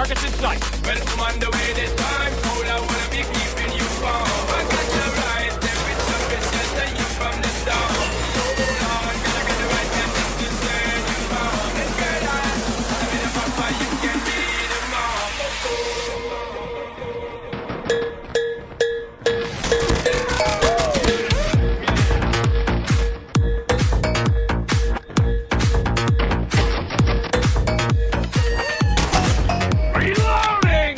Targets in sight. Well, I'm on the way this time. Cold, I wanna be keeping you warm. I got the right temperature, it's just that you from the storm. Lord, girl, I got the right temperature to turn you on. And girl, I'm in a papa, you can be the mom. Reloading!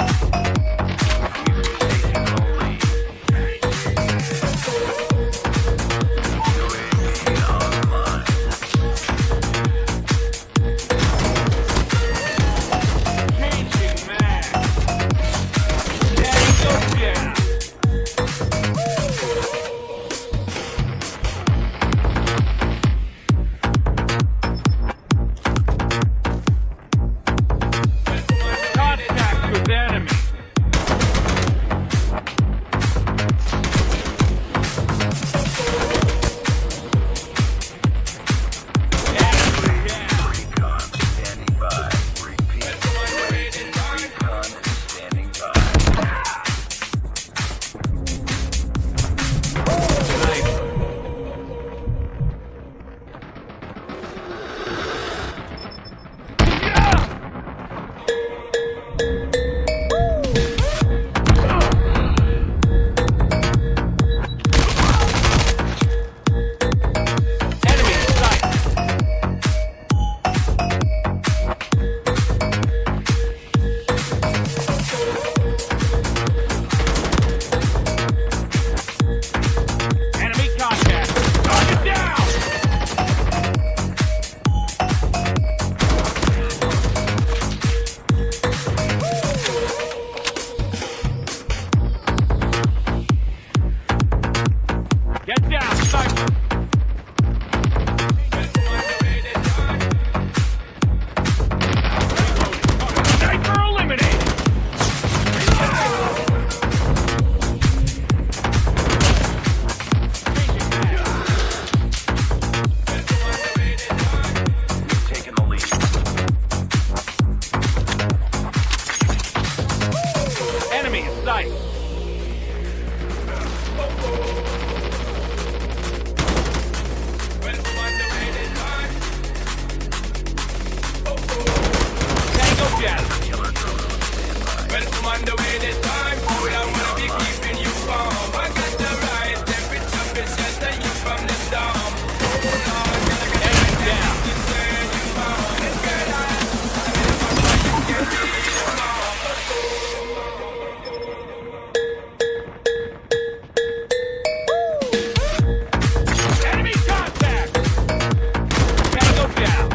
Changing mag. Daddy, go down. Contact with enemy. Enemy down. Recon standing by. Repeat. Recon standing by. Enemy in sight. Enemy contact. Target down. Get down, sniper. Sniper eliminated. We've taken the lead. Enemy in sight. Well, I'm on the way this time. Tango down. Killer drone on standby. Well, I'm on the way this time. Cold, I wanna be keeping you warm. I got the right temperature, it's just that you from the storm. Lord, girl, I got the Enemy right down. temperature to turn you on. And girl, I'm in a papa, you can be the mom. Enemy contact. Tango down.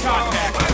contact.